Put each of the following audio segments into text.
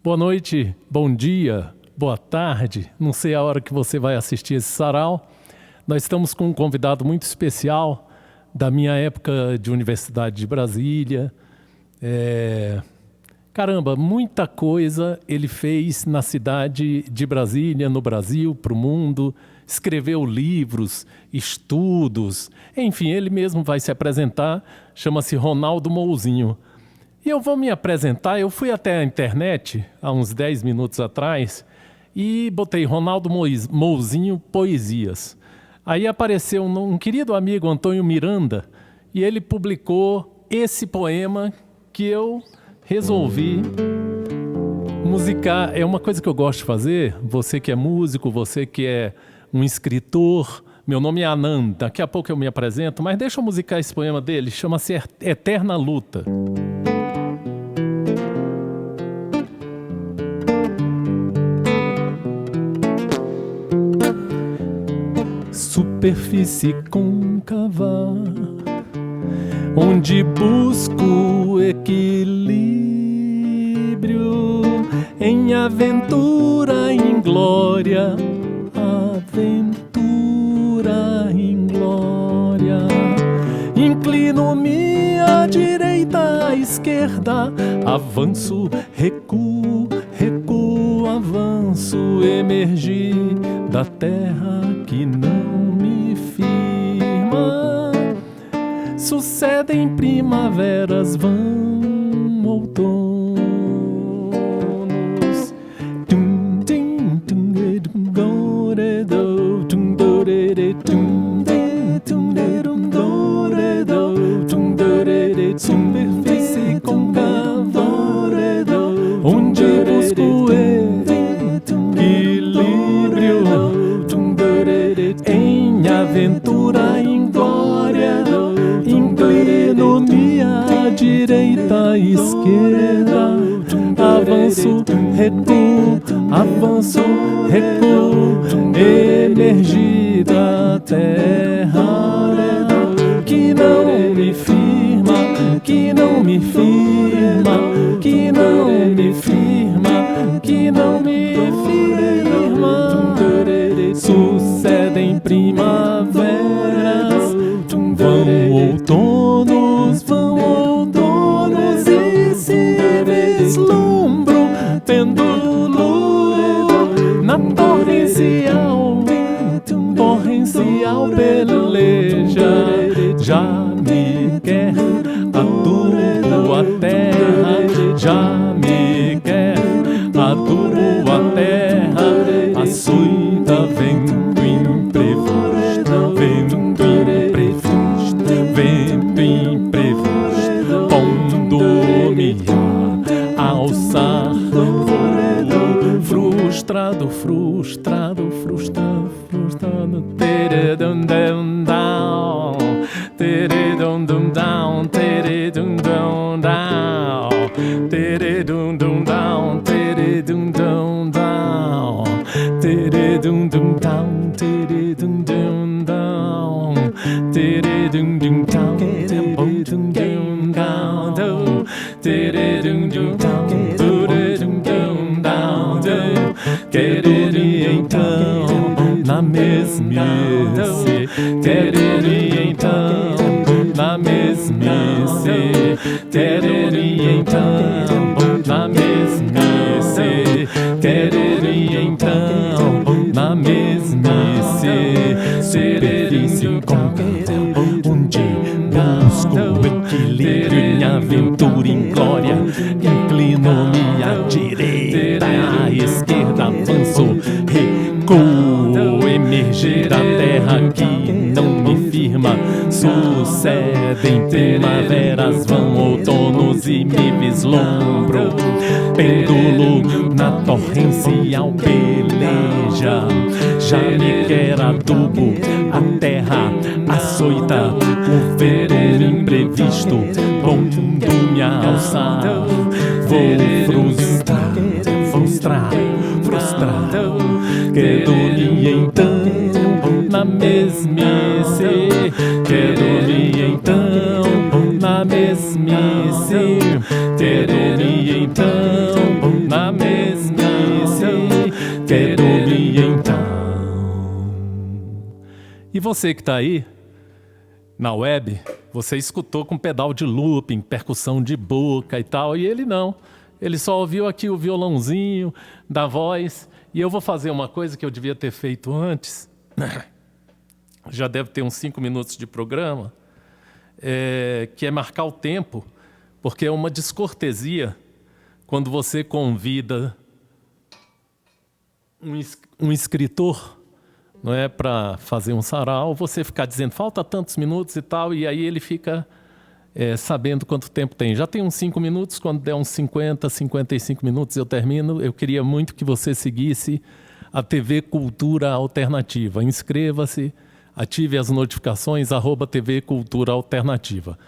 Boa noite, bom dia, boa tarde. Não sei a hora que você vai assistir esse sarau. Nós estamos com um convidado muito especial da minha época de Universidade de Brasília. Caramba, muita coisa ele fez na cidade de Brasília, no Brasil, para o mundo. Escreveu livros, estudos. Enfim, ele mesmo vai se apresentar. Chama-se Ronaldo Mouzinho. E eu vou me apresentar. Eu fui até a internet, há uns 10 minutos atrás, e botei Ronaldo Mouzinho Poesias. Aí apareceu um querido amigo, Antônio Miranda, e ele publicou esse poema que eu resolvi musicar. É uma coisa que eu gosto de fazer. Você que é músico, você que é um escritor. Meu nome é Anand, daqui a pouco eu me apresento, mas deixa eu musicar esse poema dele, chama-se Eterna Luta. Superfície côncava, onde busco equilíbrio, em aventura, em glória, aventura em glória. Inclino-me à direita, à esquerda, avanço, recuo, recuo, avanço, emergi da terra que não me firma. Sucedem primaveras, vão outonos. Superfície côncava, onde busco equilíbrio, em aventura, em glória. Inclino-me à direita, à esquerda, avanço, recuo, avanço, recuo, emergi da terra que não me firma, que não me firma, que não me firma, que não me firma. Sucedem primaveras, vão outonos e se vislumbro pêndulo na torrencial, torrencial peleja. Já me quer a tua terra, já me quer a tua terra, açoita, vento imprevisto, vento imprevisto, vento imprevisto, pondo-me a alçar, frustrado, frustrado, frustrado, frustrado, teredum-dum-down, teredum-dum-down, teredum-dum-down, teredum-dum-down, teredum-dum-down, teredum-dum-down, teredum-dum-down, teredum-dum-down, teredum-dum-down, teredum-dum-down, teredum-dum-down. Quero-lhe então na mesmice, quero-lhe então na mesmice, quero-lhe então na mesmice, quero-lhe então na mesmice. Superfície côncava, onde busco equilíbrio, em aventura, em glória. Inclino-me à direita, à esquerda, avanço, recuo, emergir da terra que não me firma. Sucedem primaveras, vão outonos e me vislumbro pêndulo na torrencial peleja. Já me quer adubo a terra, açoita, o vento imprevisto, pondo-me a alçar. Vou frustrar, frustrar, frustrar. Quero-lhe então na mesmice, quero-lhe então na mesmice, quero-lhe então na mesmice. você que está aí na web, você escutou com pedal de looping, percussão de boca e tal, e ele não. Ele só ouviu aqui o violãozinho da voz. E eu vou fazer uma coisa que eu devia ter feito antes. Já deve ter uns 5 minutos de programa, que é marcar o tempo, porque é uma descortesia quando você convida um escritor, não é, para fazer um sarau, você ficar dizendo falta tantos minutos e tal, e aí ele fica sabendo quanto tempo tem. Já tem uns 5 minutos, quando der uns 50, 55 minutos eu termino. Eu queria muito que você seguisse a TV Cultura Alternativa. Inscreva-se, ative as notificações, @TV Cultura Alternativa.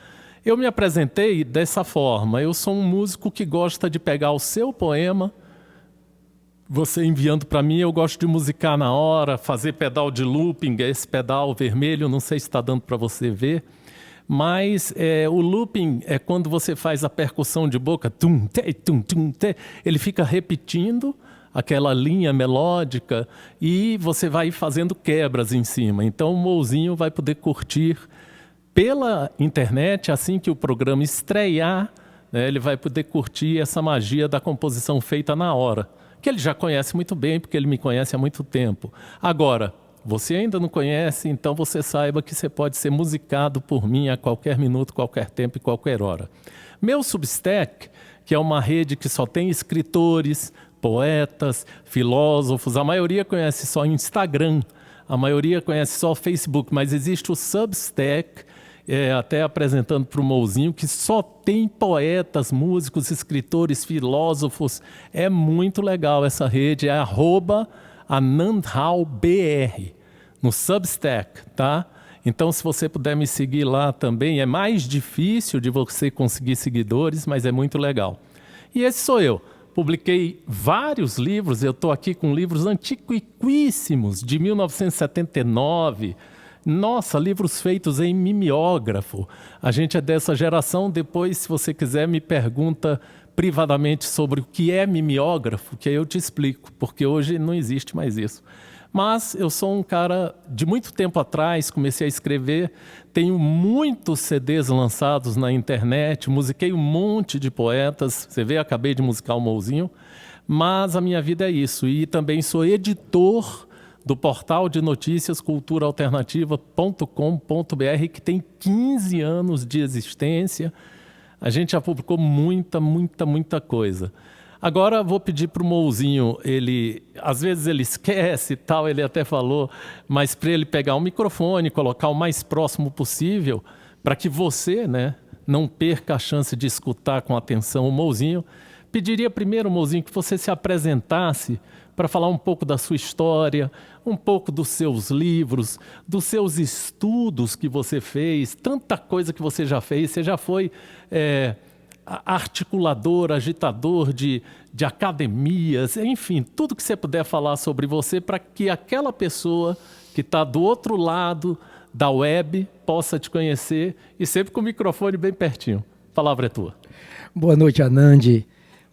Eu me apresentei dessa forma. Eu sou um músico que gosta de pegar o seu poema, você enviando para mim, eu gosto de musicar na hora, fazer pedal de looping, esse pedal vermelho, não sei se está dando para você ver, mas o looping é quando você faz a percussão de boca, tum, te, ele fica repetindo aquela linha melódica e você vai fazendo quebras em cima. Então o Mouzinho vai poder curtir pela internet, assim que o programa estrear, né, ele vai poder curtir essa magia da composição feita na hora, que ele já conhece muito bem, porque ele me conhece há muito tempo. Agora, você ainda não conhece, então você saiba que você pode ser musicado por mim a qualquer minuto, qualquer tempo e qualquer hora. Meu Substack, que é uma rede que só tem escritores, poetas, filósofos, a maioria conhece só Instagram, a maioria conhece só Facebook, mas existe o Substack, até apresentando para o Mouzinho, que só tem poetas, músicos, escritores, filósofos. É muito legal essa rede, é @AnandRaoBR, no Substack, tá? Então, se você puder me seguir lá também, é mais difícil de você conseguir seguidores, mas é muito legal. E esse sou eu. Publiquei vários livros, eu estou aqui com livros antiquíssimos, de 1979, nossa, livros feitos em mimeógrafo. A gente é dessa geração. Depois, se você quiser, me pergunta privadamente sobre o que é mimeógrafo, que aí eu te explico, porque hoje não existe mais isso. Mas eu sou um cara, de muito tempo atrás, comecei a escrever, tenho muitos CDs lançados na internet, musiquei um monte de poetas, você vê, acabei de musicar o Mouzinho, mas a minha vida é isso. E também sou editor do portal de notícias culturaalternativa.com.br, que tem 15 anos de existência. A gente já publicou muita coisa. Agora vou pedir para o Mouzinho, às vezes ele esquece e tal, ele até falou, mas para ele pegar o microfone, colocar o mais próximo possível, para que você, né, não perca a chance de escutar com atenção o Mouzinho. Pediria primeiro, Mouzinho, que você se apresentasse para falar um pouco da sua história, um pouco dos seus livros, dos seus estudos que você fez, tanta coisa que você já fez. Você já foi articulador, agitador de academias, enfim, tudo que você puder falar sobre você para que aquela pessoa que está do outro lado da web possa te conhecer, e sempre com o microfone bem pertinho. A palavra é tua. Boa noite, Anand.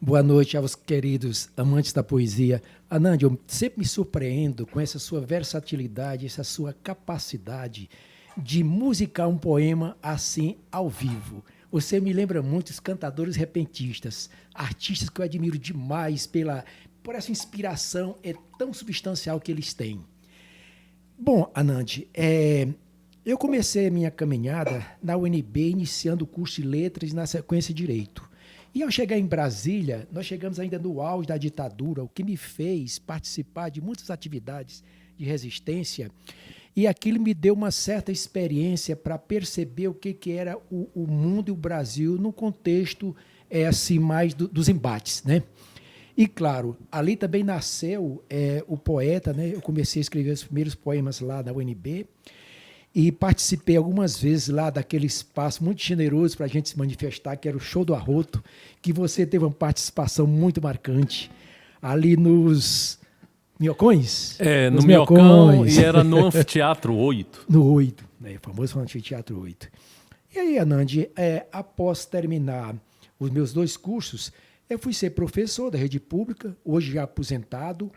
Boa noite aos queridos amantes da poesia. Anand, eu sempre me surpreendo com essa sua versatilidade, essa sua capacidade de musicar um poema assim ao vivo. Você me lembra muito os cantadores repentistas, artistas que eu admiro demais por essa inspiração tão substancial que eles têm. Bom, Anand, eu comecei a minha caminhada na UNB, iniciando o curso de Letras e na sequência Direito. E ao chegar em Brasília, nós chegamos ainda no auge da ditadura, o que me fez participar de muitas atividades de resistência, e aquilo me deu uma certa experiência para perceber o que era o mundo e o Brasil no contexto assim, mais dos embates, né? E, claro, ali também nasceu o poeta, né? Eu comecei a escrever os primeiros poemas lá na UNB, e participei algumas vezes lá daquele espaço muito generoso para a gente se manifestar, que era o Show do Arroto, que você teve uma participação muito marcante, ali nos Minhocões? No Minhocão, e era no Anfiteatro 8. No 8, né? O famoso Anfiteatro 8. E aí, Anand, após terminar os meus 2 cursos, eu fui ser professor da rede pública, hoje já aposentado,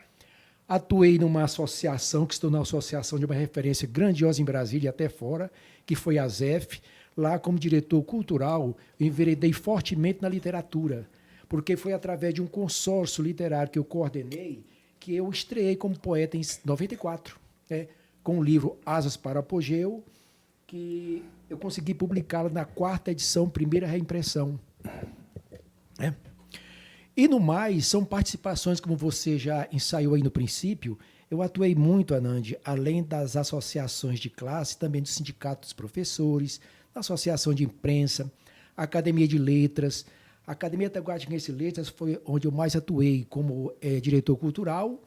atuei numa associação, que estou na associação de uma referência grandiosa em Brasília e até fora, que foi a ZEF. Lá, como diretor cultural, eu enveredei fortemente na literatura, porque foi através de um consórcio literário que eu coordenei que eu estreei como poeta em 94, né, com o livro Asas para o Apogeu, que eu consegui publicá-lo na 4ª edição, primeira reimpressão. É. E no mais, são participações, como você já ensaiou aí no princípio. Eu atuei muito, Anand, além das associações de classe, também do Sindicato dos Professores, da Associação de Imprensa, Academia de Letras. A Academia Taguatinguense de Letras foi onde eu mais atuei como diretor cultural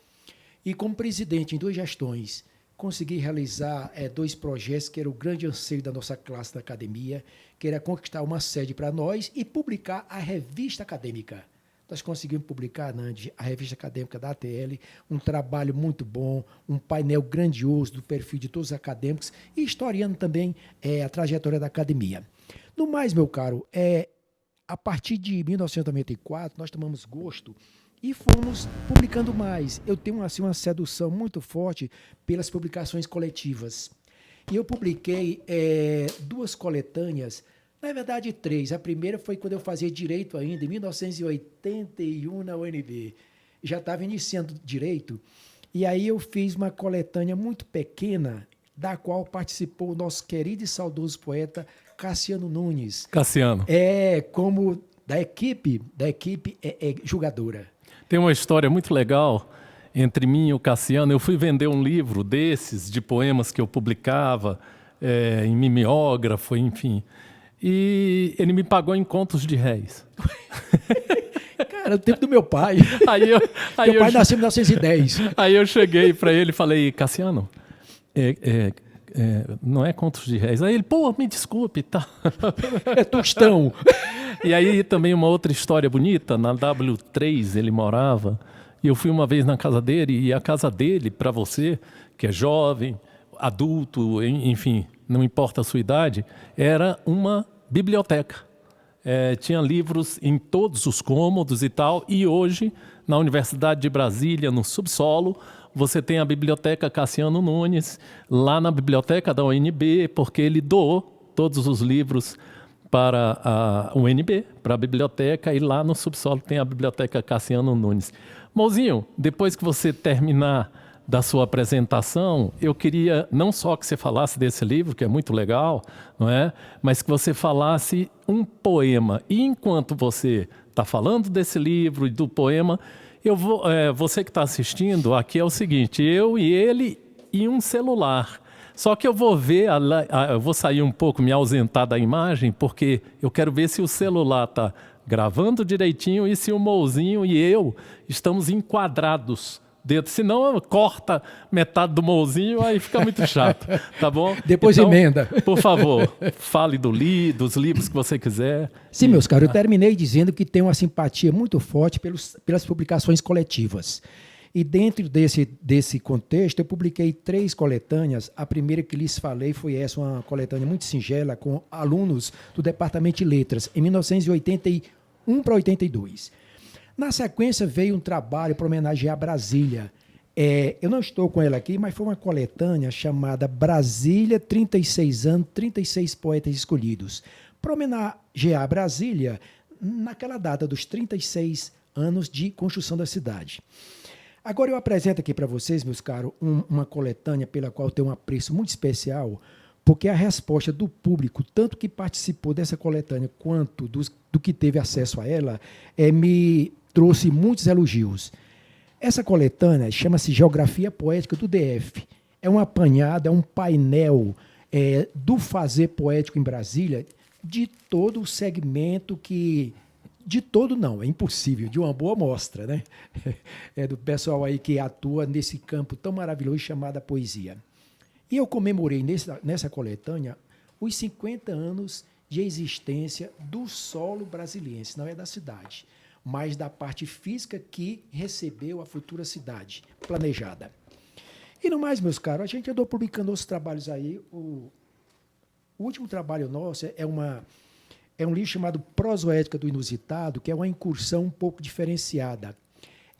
e como presidente em 2 gestões. Consegui realizar 2 projetos que era o grande anseio da nossa classe da academia, que era conquistar uma sede para nós e publicar a revista acadêmica. Nós conseguimos publicar, Nandi, a revista acadêmica da ATL, um trabalho muito bom, um painel grandioso do perfil de todos os acadêmicos e historiando também a trajetória da academia. No mais, meu caro, a partir de 1994, nós tomamos gosto e fomos publicando mais. Eu tenho assim, uma sedução muito forte pelas publicações coletivas. E eu publiquei 2 coletâneas, na verdade 3. A primeira foi quando eu fazia Direito ainda, em 1981, na UNB. Já estava iniciando Direito. E aí eu fiz uma coletânea muito pequena, da qual participou o nosso querido e saudoso poeta Cassiano Nunes. Cassiano. Como da equipe julgadora. Tem uma história muito legal entre mim e o Cassiano. Eu fui vender um livro desses, de poemas que eu publicava, em mimeógrafo, enfim. E ele me pagou em contos de réis. Cara, o tempo do meu pai. Meu pai nasceu em 1910. Aí eu cheguei para ele e falei, Cassiano, não é contos de réis. Aí ele, pô, me desculpe, tá? É tostão. E aí também uma outra história bonita, na W3 ele morava, e eu fui uma vez na casa dele, e a casa dele, para você, que é jovem, adulto, enfim, não importa a sua idade, era uma biblioteca. Tinha livros em todos os cômodos e tal, e hoje, na Universidade de Brasília, no subsolo, você tem a Biblioteca Cassiano Nunes, lá na biblioteca da UNB, porque ele doou todos os livros para a UNB, para a biblioteca, e lá no subsolo tem a Biblioteca Cassiano Nunes. Mozinho, depois que você terminar da sua apresentação, eu queria não só que você falasse desse livro, que é muito legal, não é? Mas que você falasse um poema. E enquanto você está falando desse livro e do poema, você que está assistindo, aqui é o seguinte, eu e ele e um celular. Só que eu vou ver, eu vou sair um pouco, me ausentar da imagem, porque eu quero ver se o celular está gravando direitinho e se o Mouzinho e eu estamos enquadrados dentro. Senão corta metade do Mouzinho, aí fica muito chato, tá bom? Depois então, emenda. Por favor, fale dos livros que você quiser. Sim, meus caros, eu terminei dizendo que tenho uma simpatia muito forte pelas publicações coletivas. E dentro desse contexto, eu publiquei 3 coletâneas. A primeira que lhes falei foi essa, uma coletânea muito singela, com alunos do Departamento de Letras, em 1981 para 82. Na sequência, veio um trabalho para homenagear Brasília. Eu não estou com ela aqui, mas foi uma coletânea chamada Brasília, 36 anos, 36 poetas escolhidos. Para homenagear Brasília, naquela data dos 36 anos de construção da cidade. Agora eu apresento aqui para vocês, meus caros, uma coletânea pela qual eu tenho um apreço muito especial, porque a resposta do público, tanto que participou dessa coletânea quanto do que teve acesso a ela, me trouxe muitos elogios. Essa coletânea chama-se Geografia Poética do DF. É um apanhado, é um painel do fazer poético em Brasília, de todo o segmento que... De todo não, é impossível, de uma boa amostra, né? Do pessoal aí que atua nesse campo tão maravilhoso chamado poesia. E eu comemorei nessa coletânea os 50 anos de existência do solo brasiliense, não é da cidade, mas da parte física que recebeu a futura cidade planejada. E no mais, meus caros, a gente andou publicando outros trabalhos aí. O último trabalho nosso é um livro chamado Prosoética do Inusitado, que é uma incursão um pouco diferenciada.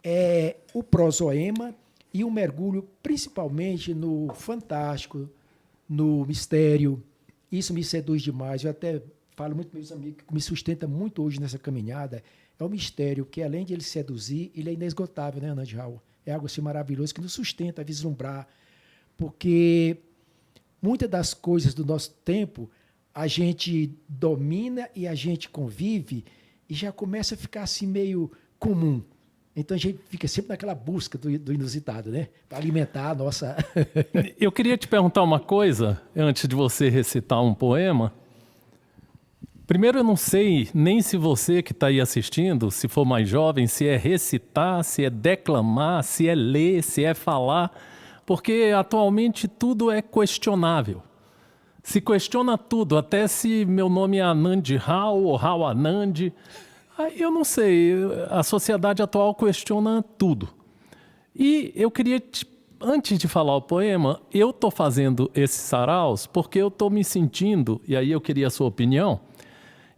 É o prosoema e um mergulho principalmente no fantástico, no mistério. Isso me seduz demais. Eu até falo muito com meus amigos, que me sustenta muito hoje nessa caminhada, é o mistério, que além de ele seduzir, ele é inesgotável, né, Anand Rao? É algo assim maravilhoso que nos sustenta a vislumbrar, porque muitas das coisas do nosso tempo a gente domina e a gente convive e já começa a ficar assim meio comum. Então a gente fica sempre naquela busca do inusitado, né? Para alimentar a nossa. Eu queria te perguntar uma coisa, antes de você recitar um poema. Primeiro, eu não sei nem se você que está aí assistindo, se for mais jovem, se é recitar, se é declamar, se é ler, se é falar, porque atualmente tudo é questionável. Se questiona tudo, até se meu nome é Anand Rao ou Rao Anand. Eu não sei, a sociedade atual questiona tudo. E eu queria, antes de falar o poema, eu estou fazendo esses saraus porque eu estou me sentindo, e aí eu queria a sua opinião.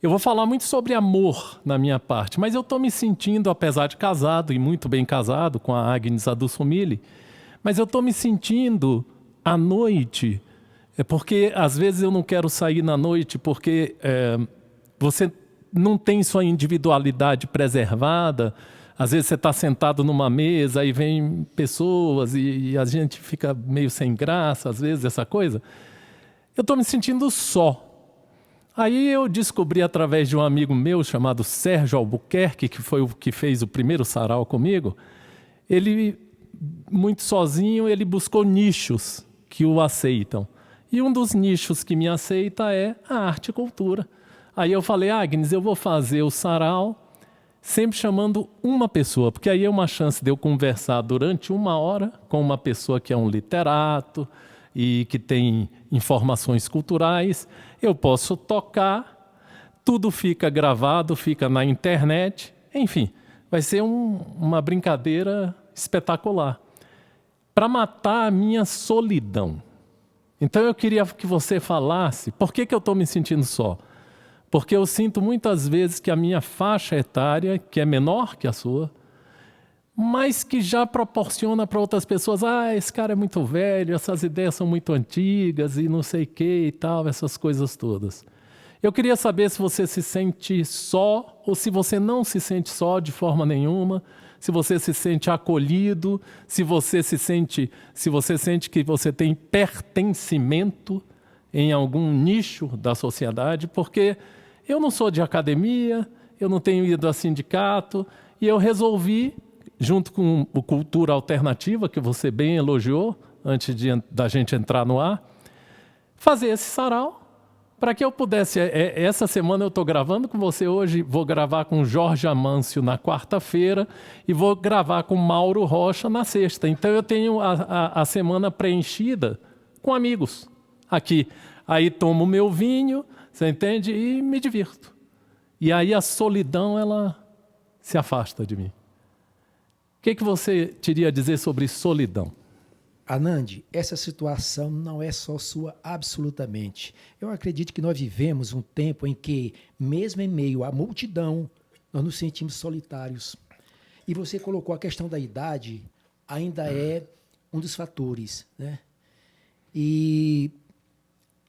Eu vou falar muito sobre amor na minha parte, mas eu estou me sentindo, apesar de casado e muito bem casado com a Agnes Adussumili, mas eu estou me sentindo à noite, porque às vezes eu não quero sair na noite porque você não tem sua individualidade preservada. Às vezes você está sentado numa mesa e vem pessoas e a gente fica meio sem graça, às vezes, essa coisa. Eu estou me sentindo só. Aí eu descobri através de um amigo meu chamado Sérgio Albuquerque, que foi o que fez o primeiro sarau comigo. Ele, muito sozinho, ele buscou nichos que o aceitam. E um dos nichos que me aceita é a arte e cultura. Aí eu falei, Agnes, eu vou fazer o sarau sempre chamando uma pessoa, porque aí é uma chance de eu conversar durante 1 hora com uma pessoa que é um literato e que tem informações culturais. Eu posso tocar, tudo fica gravado, fica na internet. Enfim, vai ser uma brincadeira espetacular para matar a minha solidão. Então eu queria que você falasse por que eu estou me sentindo só. Porque eu sinto muitas vezes que a minha faixa etária, que é menor que a sua, mas que já proporciona para outras pessoas, esse cara é muito velho, essas ideias são muito antigas e não sei o que e tal, essas coisas todas. Eu queria saber se você se sente só ou se você não se sente só de forma nenhuma, se você se sente acolhido, se você sente que você tem pertencimento em algum nicho da sociedade, porque eu não sou de academia, eu não tenho ido a sindicato, e eu resolvi, junto com o Cultura Alternativa, que você bem elogiou, antes da gente entrar no ar, fazer esse sarau, para que eu pudesse... Essa semana eu estou gravando com você hoje, vou gravar com Jorge Amâncio na quarta-feira, e vou gravar com Mauro Rocha na sexta. Então eu tenho a semana preenchida com amigos aqui. Aí tomo meu vinho, você entende? E me divirto. E aí a solidão, ela se afasta de mim. O que você teria a dizer sobre solidão? Anand, essa situação não é só sua absolutamente. Eu acredito que nós vivemos um tempo em que, mesmo em meio à multidão, nós nos sentimos solitários. E você colocou a questão da idade, ainda é um dos fatores, né?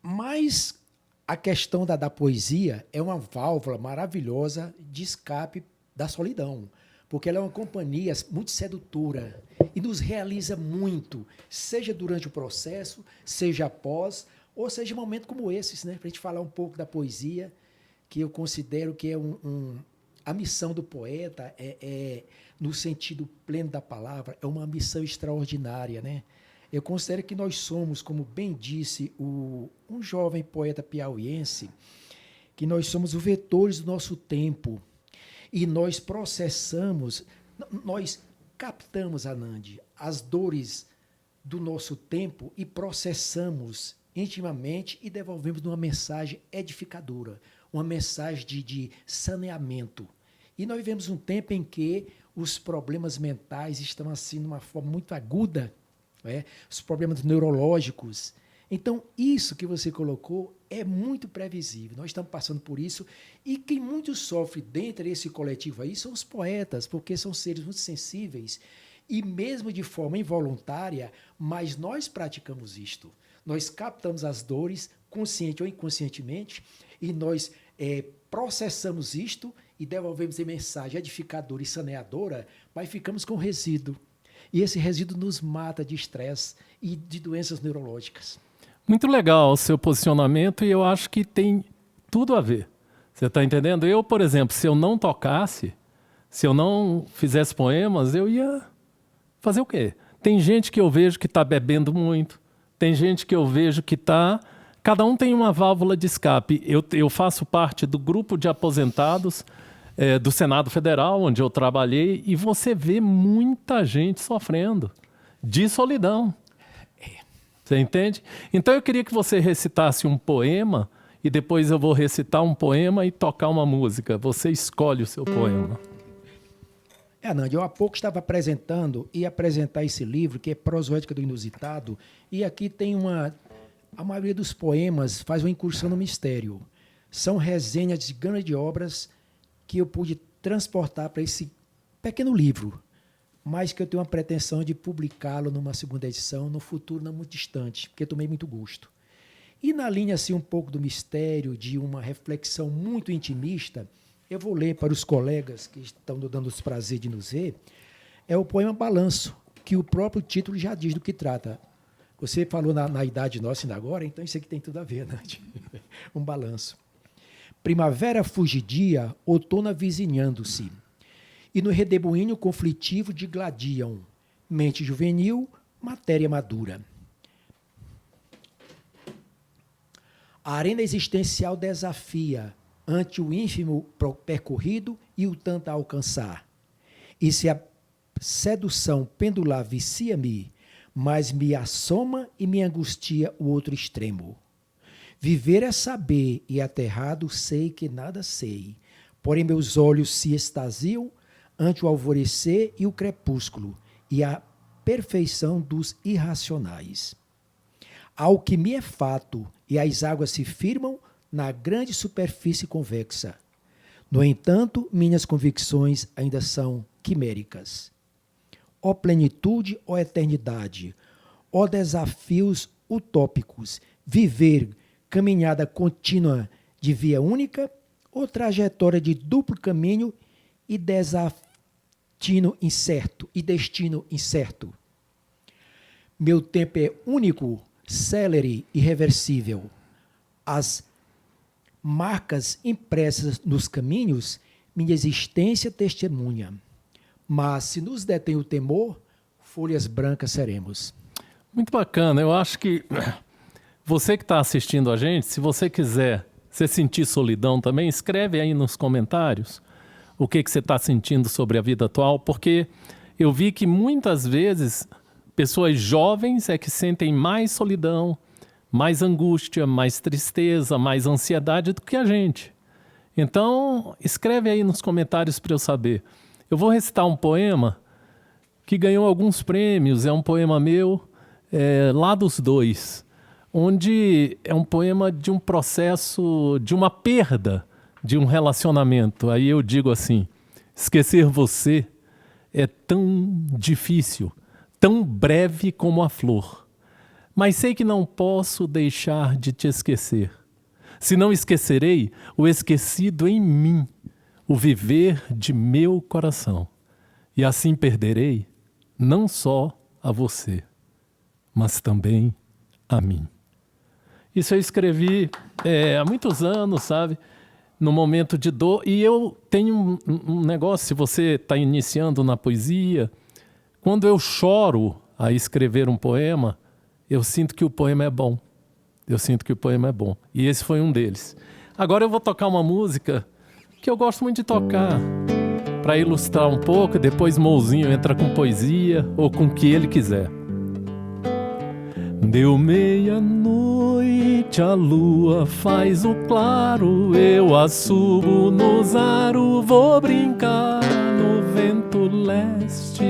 Mas a questão da poesia é uma válvula maravilhosa de escape da solidão, porque ela é uma companhia muito sedutora e nos realiza muito, seja durante o processo, seja após, ou seja em momentos como esses, né? Para a gente falar um pouco da poesia, que eu considero que é a missão do poeta, no sentido pleno da palavra, é uma missão extraordinária, né? Eu considero que nós somos, como bem disse um jovem poeta piauiense, que nós somos os vetores do nosso tempo e nós processamos, nós captamos, Anand, as dores do nosso tempo e processamos intimamente e devolvemos uma mensagem edificadora, uma mensagem de saneamento. E nós vivemos um tempo em que os problemas mentais estão assim, de uma forma muito aguda, os problemas neurológicos. Então, isso que você colocou é muito previsível. Nós estamos passando por isso e quem muito sofre dentro desse coletivo aí são os poetas, porque são seres muito sensíveis E mesmo de forma involuntária, mas nós praticamos isto. Nós captamos as dores, consciente ou inconscientemente, e nós processamos isto e devolvemos a mensagem edificadora e saneadora, mas ficamos com resíduo. E esse resíduo nos mata de estresse e de doenças neurológicas. Muito legal o seu posicionamento e eu acho que tem tudo a ver. Você está entendendo? Eu, por exemplo, se eu não tocasse, se eu não fizesse poemas, eu ia fazer o quê? Tem gente que eu vejo que está bebendo muito, tem gente que eu vejo que está... Cada um tem uma válvula de escape. Eu faço parte do grupo de aposentados do Senado Federal, onde eu trabalhei, e você vê muita gente sofrendo de solidão. Você entende? Então eu queria que você recitasse um poema e depois eu vou recitar um poema e tocar uma música. Você escolhe o seu poema. Nandi, eu há pouco estava apresentando e apresentar esse livro, que é Prosoética do Inusitado, e aqui tem a maioria dos poemas faz uma incursão no mistério. São resenhas de grandes obras que eu pude transportar para esse pequeno livro, mas que eu tenho uma pretensão de publicá-lo numa segunda edição, no futuro não muito distante, porque tomei muito gosto. E na linha assim, um pouco do mistério, de uma reflexão muito intimista, eu vou ler para os colegas que estão nos dando o prazer de nos ver, é o poema Balanço, que o próprio título já diz do que trata. Você falou na idade nossa ainda agora, então isso aqui tem tudo a ver, né? Um balanço. Primavera fugidia, outono avizinhando-se, e no redemoinho conflitivo digladiam mente juvenil, matéria madura. A arena existencial desafia ante o ínfimo percorrido e o tanto a alcançar. E se a sedução pendular vicia-me, mas me assoma e me angustia o outro extremo. Viver é saber, e aterrado sei que nada sei, porém meus olhos se extasiam ante o alvorecer e o crepúsculo, e a perfeição dos irracionais. Ao que me é fato, e as águas se firmam na grande superfície convexa. No entanto, minhas convicções ainda são quiméricas. Ó plenitude, ó eternidade, ó desafios utópicos, viver caminhada contínua de via única ou trajetória de duplo caminho e destino incerto. Meu tempo é único, célere, irreversível. As marcas impressas nos caminhos, minha existência testemunha. Mas se nos detém o temor, folhas brancas seremos. Muito bacana. Eu acho que você que está assistindo a gente, se você quiser se sentir solidão também, escreve aí nos comentários o que você está sentindo sobre a vida atual, porque eu vi que muitas vezes pessoas jovens é que sentem mais solidão, mais angústia, mais tristeza, mais ansiedade do que a gente. Então, escreve aí nos comentários para eu saber. Eu vou recitar um poema que ganhou alguns prêmios, é um poema meu, lá dos dois, onde é um poema de um processo, de uma perda de um relacionamento. Aí eu digo assim: esquecer você é tão difícil, tão breve como a flor, mas sei que não posso deixar de te esquecer. Se não esquecerei o esquecido em mim, o viver de meu coração, e assim perderei não só a você, mas também a mim. Isso eu escrevi há muitos anos, sabe? No momento de dor. E eu tenho um negócio, se você está iniciando na poesia, quando eu choro a escrever um poema, eu sinto que o poema é bom. Eu sinto que o poema é bom. E esse foi um deles. Agora eu vou tocar uma música que eu gosto muito de tocar, para ilustrar um pouco, e depois Mouzinho entra com poesia ou com o que ele quiser. Deu meia-noite, a lua faz o claro, eu assumo no zaro, vou brincar no vento leste.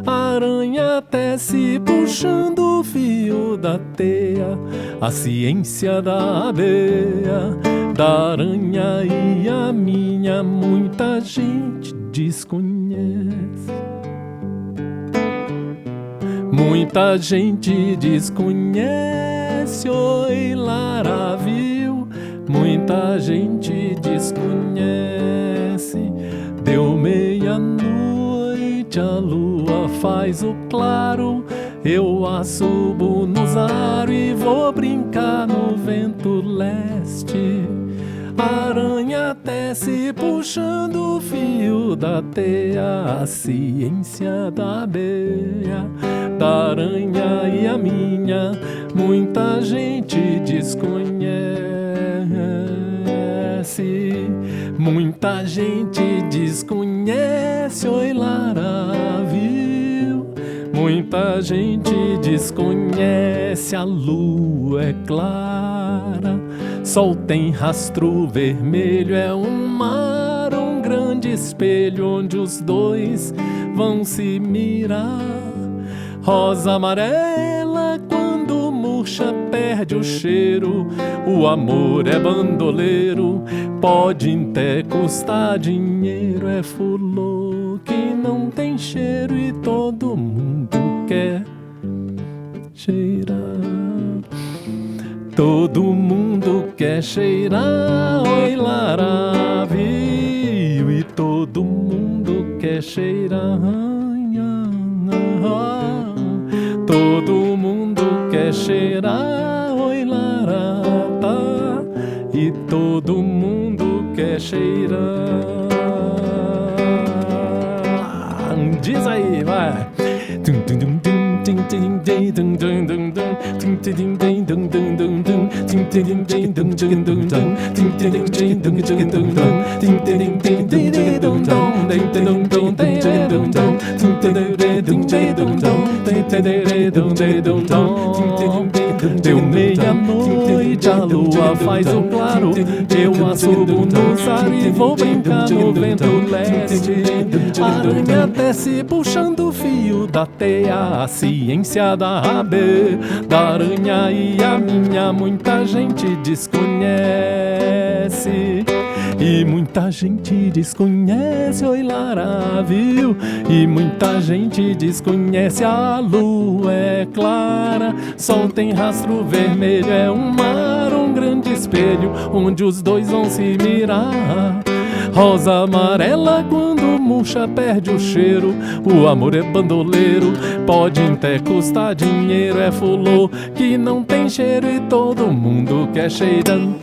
A aranha tece puxando o fio da teia, a ciência da abelha, da aranha e a minha muita gente desconhece. Muita gente desconhece, oi, Lara, viu? Muita gente desconhece. Deu meia-noite, a lua faz o claro. Eu assobo nos aros e vou brincar no vento leste. A aranha desce puxando o fio da teia, a ciência da abelha, da aranha e a minha, muita gente desconhece. Muita gente desconhece, oi, Lara, viu? Muita gente desconhece, a lua é clara. Sol tem rastro vermelho, é um mar, um grande espelho onde os dois vão se mirar. Rosa amarela, quando murcha, perde o cheiro. O amor é bandoleiro, pode até custar dinheiro. É fulô que não tem cheiro e todo mundo quer cheirar. Todo mundo quer cheirar, oi, Lara, viu? E todo mundo quer cheirar. Todo mundo quer cheirar, oi, Lara, tá? E todo mundo quer cheirar. Diz aí, vai. Deu meia-noite, a lua faz o claro. Eu assobo no saro e vou brincar no vento leste. A aranha desce puxando o fio da teia, a ciência da ave, da aranha e a minha, muita gente desconhece. E muita gente desconhece, oi, Lara, viu? E muita gente desconhece, a lua é clara. Sol tem rastro vermelho, é um mar, um grande espelho onde os dois vão se mirar. Rosa amarela, quando murcha, perde o cheiro. O amor é bandoleiro, pode até custar dinheiro. É fulô que não tem cheiro e todo mundo quer cheirando.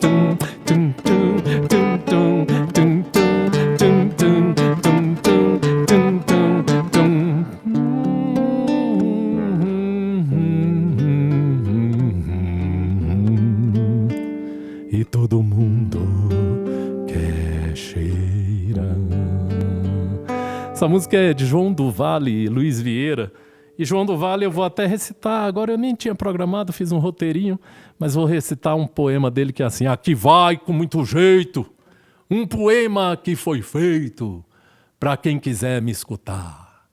E todo mundo quer cheirar. Essa música é de João do Vale e Luiz Vieira. E João do Vale eu vou até recitar, agora eu nem tinha programado, fiz um roteirinho, mas vou recitar um poema dele que é assim: aqui vai com muito jeito, um poema que foi feito para quem quiser me escutar.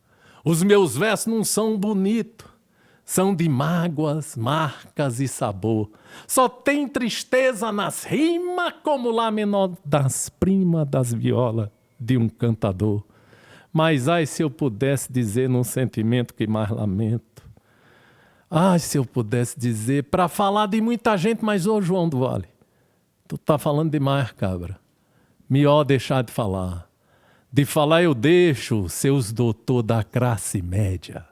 Os meus versos não são bonitos, são de mágoas, marcas e sabor. Só tem tristeza nas rimas, como lá menor das primas das violas de um cantador. Mas ai, se eu pudesse dizer num sentimento que mais lamento. Ai, se eu pudesse dizer, para falar de muita gente, mas ô João do Vale, tu tá falando demais, cabra. Melhor deixar de falar. De falar eu deixo, seus doutor da classe média.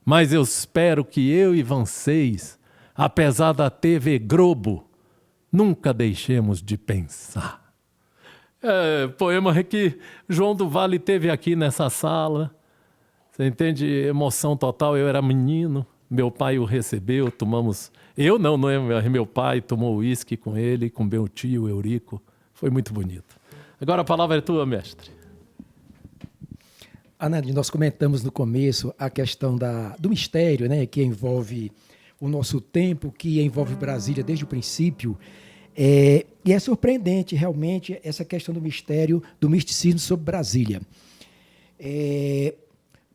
Mas eu espero que eu e vocês, apesar da TV Globo, nunca deixemos de pensar. Poema que João do Vale teve aqui nessa sala. Você entende? Emoção total. Eu era menino, meu pai o recebeu, tomamos... Eu não é meu pai, tomou uísque com ele, com meu tio Eurico. Foi muito bonito. Agora a palavra é tua, mestre. Anand, nós comentamos no começo a questão do mistério, né, que envolve o nosso tempo, que envolve Brasília desde o princípio. E é surpreendente, realmente, essa questão do mistério, do misticismo sobre Brasília.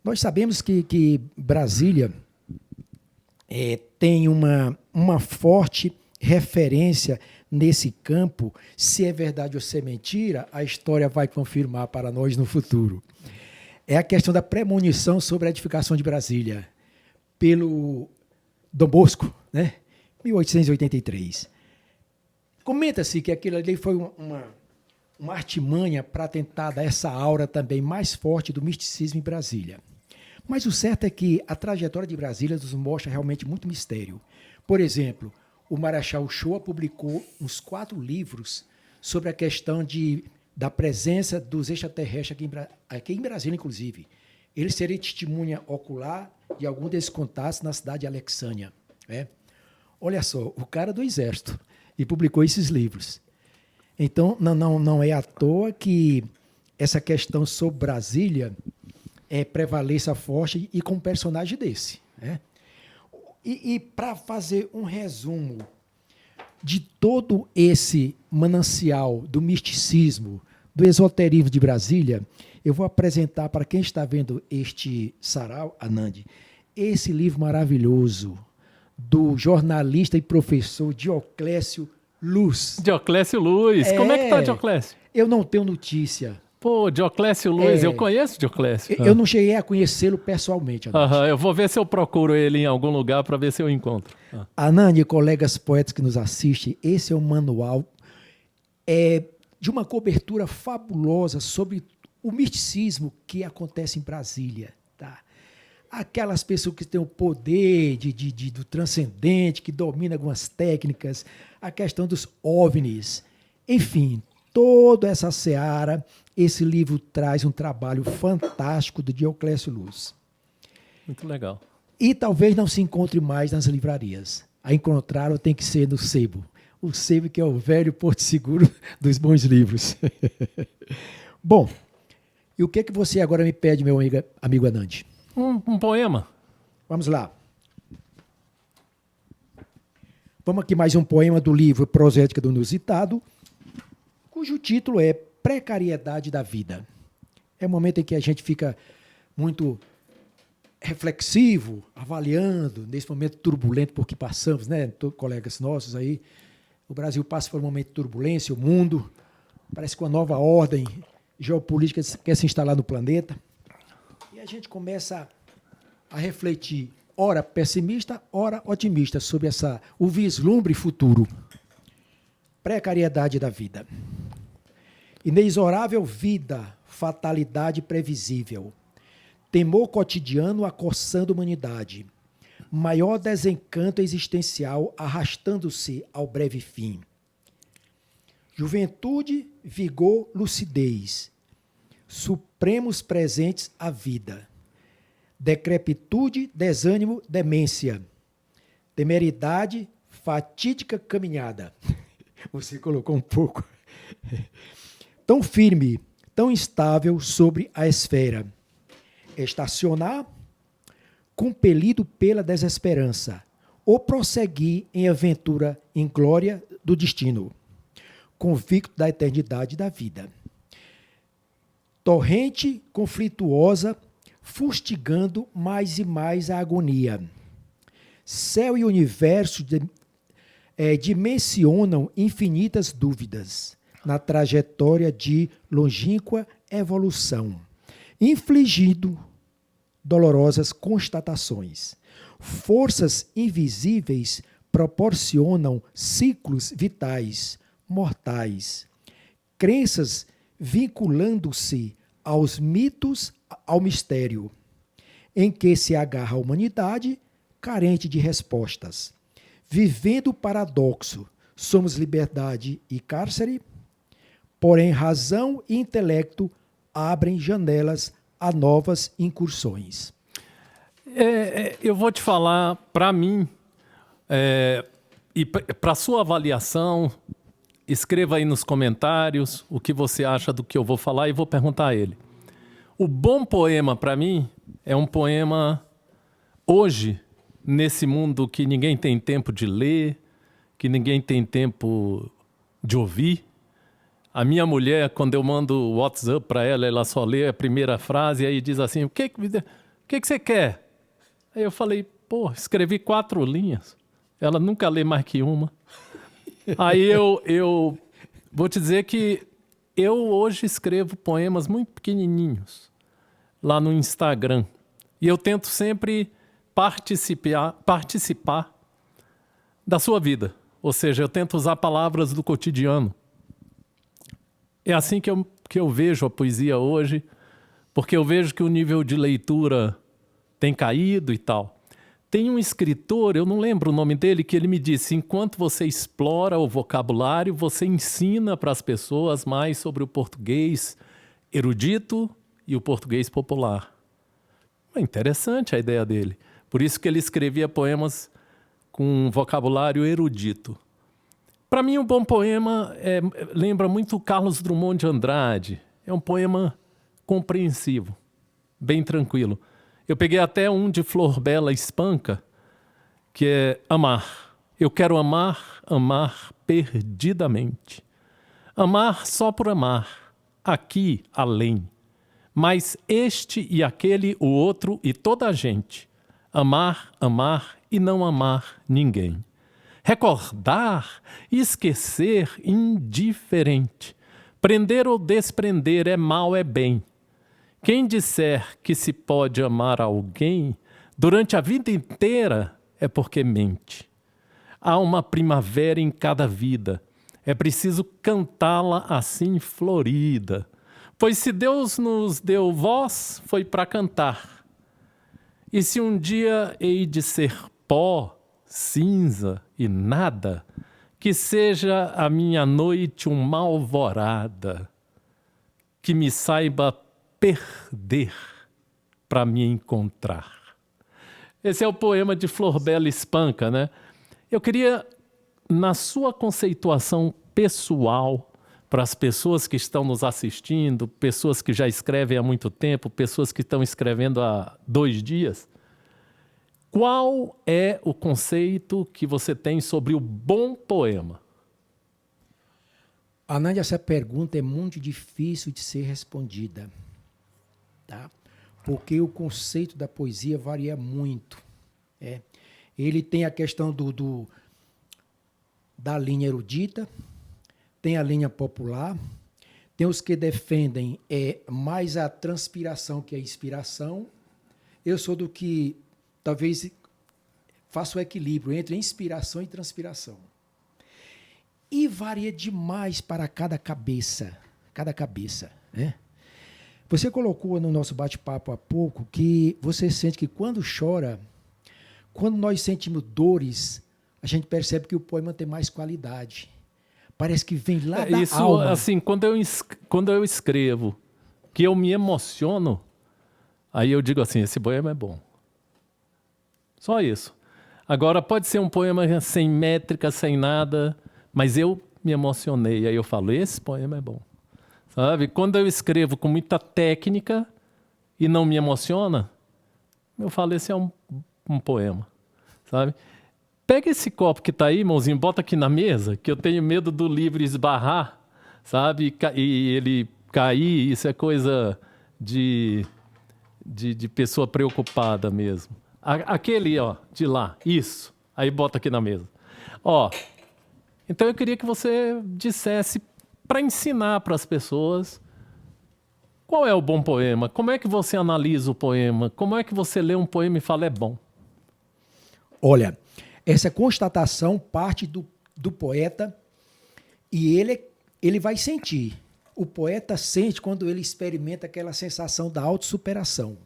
Nós sabemos que Brasília tem uma forte referência nesse campo. Se é verdade ou se é mentira, a história vai confirmar para nós no futuro. É a questão da premonição sobre a edificação de Brasília. pelo Dom Bosco, né? 1883. Comenta-se que aquilo ali foi uma artimanha para tentar dar essa aura também mais forte do misticismo em Brasília. Mas o certo é que a trajetória de Brasília nos mostra realmente muito mistério. Por exemplo, o Marechal Uchoa publicou uns 4 livros sobre a questão da presença dos extraterrestres aqui em Brasília, inclusive. Ele seria testemunha ocular de algum desses contatos na cidade de Alexânia. Né? Olha só, o cara do Exército, e publicou esses livros. Então, não é à toa que essa questão sobre Brasília prevaleça forte e com um personagem desse. Né? E para fazer um resumo de todo esse manancial do misticismo, do esoterismo de Brasília, eu vou apresentar para quem está vendo este sarau, Anand, esse livro maravilhoso do jornalista e professor Dioclésio Luz. Dioclésio Luz. Como é que tá, Dioclésio? Eu não tenho notícia. Pô, Dioclésio Luz, eu conheço Dioclésio. Eu não cheguei a conhecê-lo pessoalmente, Anand. Eu vou ver se eu procuro ele em algum lugar para ver se eu encontro. Anand e colegas poetas que nos assistem, esse é um manual de uma cobertura fabulosa sobre o misticismo que acontece em Brasília. Tá? Aquelas pessoas que têm o poder do transcendente, que dominam algumas técnicas, a questão dos OVNIs, enfim, toda essa seara, esse livro traz um trabalho fantástico do Dioclésio Luz. Muito legal. E talvez não se encontre mais nas livrarias. A encontrá-lo tem que ser no sebo. O sebo que é o velho porto seguro dos bons livros. Bom, e o que você agora me pede, meu amigo Anand? Um poema. Vamos lá. Vamos aqui mais um poema do livro Prosética do Inusitado, cujo título é Precariedade da Vida. É um momento em que a gente fica muito reflexivo, avaliando, nesse momento turbulento por que passamos, né? Colegas nossos aí, o Brasil passa por um momento de turbulência, o mundo, parece que uma nova ordem geopolítica quer se instalar no planeta. E a gente começa a refletir, ora pessimista, ora otimista, sobre o vislumbre futuro. Precariedade da vida. Inexorável vida, fatalidade previsível. Temor cotidiano acossando a humanidade. Maior desencanto existencial arrastando-se ao breve fim. Juventude, vigor, lucidez. Supremos presentes à vida. Decrepitude, desânimo, demência. Temeridade, fatídica caminhada. Você colocou um pouco. Tão firme, tão instável sobre a esfera. Estacionar, compelido pela desesperança, ou prosseguir em aventura inglória do destino, convicto da eternidade da vida. Torrente conflituosa, fustigando mais e mais a agonia. Céu e universo dimensionam infinitas dúvidas na trajetória de longínqua evolução, infligindo dolorosas constatações. Forças invisíveis proporcionam ciclos vitais, mortais. Crenças vinculando-se aos mitos, ao mistério, em que se agarra a humanidade carente de respostas. Vivendo o paradoxo, somos liberdade e cárcere, porém razão e intelecto abrem janelas a novas incursões. Eu vou te falar, para mim, e para sua avaliação, escreva aí nos comentários o que você acha do que eu vou falar e vou perguntar a ele. O bom poema, para mim, é um poema hoje, nesse mundo que ninguém tem tempo de ler, que ninguém tem tempo de ouvir. A minha mulher, quando eu mando o WhatsApp para ela, ela só lê a primeira frase e aí diz assim, o que você quer? Aí eu falei, escrevi 4 linhas. Ela nunca lê mais que uma. Aí eu vou te dizer que eu hoje escrevo poemas muito pequenininhos lá no Instagram. E eu tento sempre participar da sua vida. Ou seja, eu tento usar palavras do cotidiano. É assim que eu vejo a poesia hoje, porque eu vejo que o nível de leitura tem caído e tal. Tem um escritor, eu não lembro o nome dele, que ele me disse: enquanto você explora o vocabulário, você ensina para as pessoas mais sobre o português erudito e o português popular. É interessante a ideia dele. Por isso que ele escrevia poemas com um vocabulário erudito. Para mim, um bom poema lembra muito Carlos Drummond de Andrade. É um poema compreensivo, bem tranquilo. Eu peguei até um de Flor Bela Espanca, que é Amar. Eu quero amar, amar perdidamente. Amar só por amar, aqui, além. Mas este e aquele, o outro e toda a gente. Amar, amar e não amar ninguém. Recordar e esquecer indiferente. Prender ou desprender é mal, é bem. Quem disser que se pode amar alguém durante a vida inteira é porque mente. Há uma primavera em cada vida. É preciso cantá-la assim florida. Pois se Deus nos deu voz, foi para cantar. E se um dia hei de ser pó, cinza e nada, que seja a minha noite uma alvorada, que me saiba perder para me encontrar. Esse é o poema de Flor Bela Espanca, né? Eu queria, na sua conceituação pessoal, para as pessoas que estão nos assistindo, pessoas que já escrevem há muito tempo, pessoas que estão escrevendo há 2 dias, qual é o conceito que você tem sobre o bom poema? Anand, essa pergunta é muito difícil de ser respondida, tá? Porque o conceito da poesia varia muito. Ele tem a questão da linha erudita, tem a linha popular, tem os que defendem mais a transpiração que a inspiração. Eu sou do que talvez faça o equilíbrio entre inspiração e transpiração. E varia demais para cada cabeça, né? Você colocou no nosso bate-papo há pouco que você sente que quando chora, quando nós sentimos dores, a gente percebe que o poema tem mais qualidade. Parece que vem lá da alma. Assim, quando eu escrevo, que eu me emociono, aí eu digo assim, esse poema é bom. Só isso. Agora, pode ser um poema sem métrica, sem nada, mas eu me emocionei. Aí eu falo, esse poema é bom. Sabe? Quando eu escrevo com muita técnica e não me emociona, eu falo, esse é um poema. Sabe? Pega esse copo que está aí, irmãozinho, bota aqui na mesa, que eu tenho medo do livro esbarrar, sabe? E ele cair, isso é coisa de pessoa preocupada mesmo. Aquele, ó, de lá, isso. Aí bota aqui na mesa. Ó, então eu queria que você dissesse, para ensinar para as pessoas, qual é o bom poema? Como é que você analisa o poema? Como é que você lê um poema e fala, é bom? Olha, essa constatação parte do poeta e ele vai sentir. O poeta sente quando ele experimenta aquela sensação da autossuperação.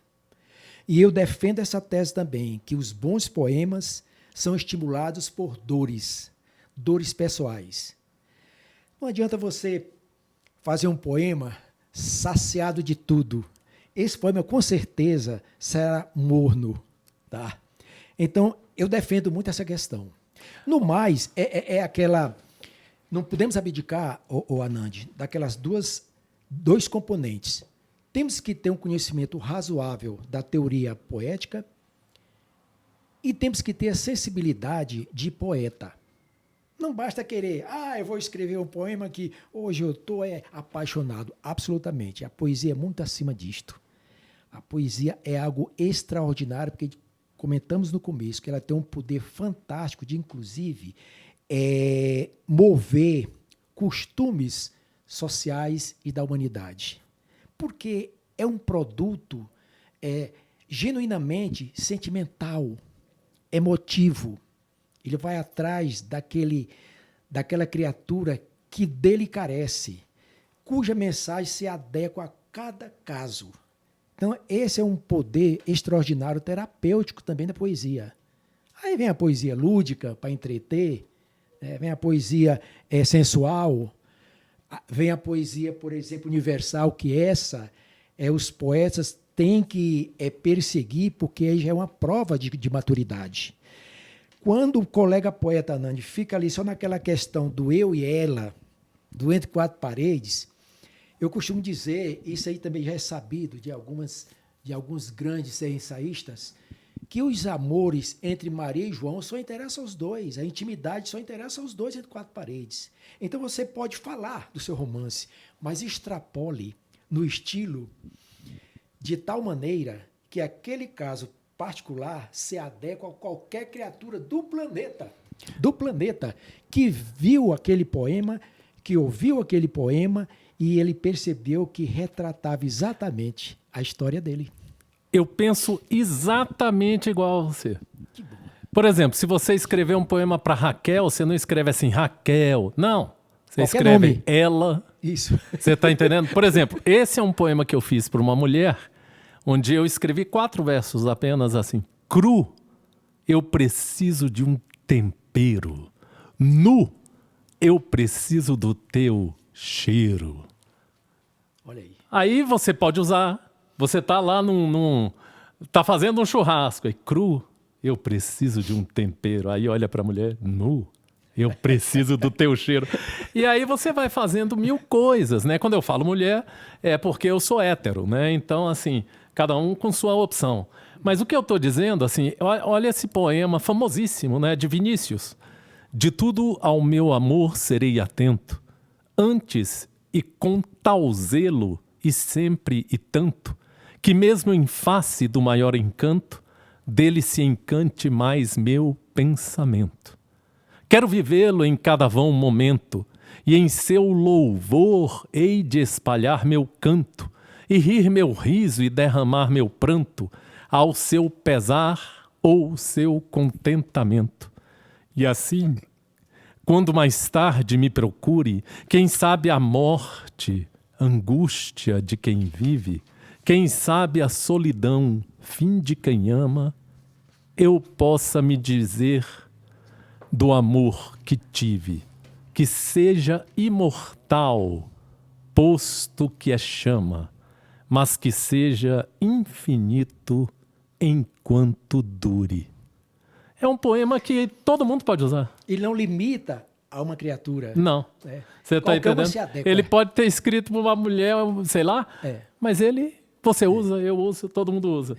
E eu defendo essa tese também, que os bons poemas são estimulados por dores pessoais. Não adianta você fazer um poema saciado de tudo. Esse poema, com certeza, será morno, tá? Então, eu defendo muito essa questão. No mais, é aquela... Não podemos abdicar, Anand, daquelas dois componentes. Temos que ter um conhecimento razoável da teoria poética e temos que ter a sensibilidade de poeta. Não basta querer, eu vou escrever um poema que hoje eu estou apaixonado. Absolutamente. A poesia é muito acima disto. A poesia é algo extraordinário, porque comentamos no começo que ela tem um poder fantástico de, inclusive, mover costumes sociais e da humanidade. Porque é um produto genuinamente sentimental, emotivo. Ele vai atrás daquela criatura que dele carece, cuja mensagem se adequa a cada caso. Então, esse é um poder extraordinário terapêutico também da poesia. Aí vem a poesia lúdica, para entreter, vem a poesia sensual, vem a poesia, por exemplo, universal, que os poetas têm que perseguir, porque já é uma prova de maturidade. Quando o colega poeta Nandi fica ali só naquela questão do eu e ela, do entre quatro paredes, eu costumo dizer, isso aí também já é sabido de alguns grandes ensaístas, que os amores entre Maria e João só interessam aos dois, a intimidade só interessa aos dois entre quatro paredes. Então você pode falar do seu romance, mas extrapole no estilo de tal maneira que aquele caso particular se adequa a qualquer criatura do planeta que viu aquele poema, que ouviu aquele poema e ele percebeu que retratava exatamente a história dele. Eu penso exatamente igual a você. Por exemplo, se você escrever um poema para Raquel, você não escreve assim, Raquel. Não. Você Qualquer escreve nome. ela. Isso. Você está entendendo? Por exemplo, esse é um poema que eu fiz para uma mulher, onde eu escrevi 4 versos apenas assim. Cru, eu preciso de um tempero. Nu, eu preciso do teu cheiro. Olha aí. Aí você pode usar. Você tá lá tá fazendo um churrasco. Aí, cru, eu preciso de um tempero. Aí olha para a mulher, nu, eu preciso do teu cheiro. E aí você vai fazendo 1000 coisas, né? Quando eu falo mulher, é porque eu sou hétero, né? Então, assim, cada um com sua opção. Mas o que eu estou dizendo, assim, olha esse poema famosíssimo, né? De Vinícius. De tudo ao meu amor serei atento, antes e com tal zelo, e sempre e tanto, que mesmo em face do maior encanto, dele se encante mais meu pensamento. Quero vivê-lo em cada vão momento, e em seu louvor hei de espalhar meu canto, e rir meu riso e derramar meu pranto, ao seu pesar ou seu contentamento. E assim, quando mais tarde me procure, quem sabe a morte, angústia de quem vive, quem sabe a solidão, fim de quem ama, eu possa me dizer do amor que tive, que seja imortal, posto que é chama, mas que seja infinito enquanto dure. É um poema que todo mundo pode usar. Ele não limita a uma criatura. Não. Você está entendendo? Ele pode ter escrito para uma mulher, sei lá, mas você usa, eu uso, todo mundo usa.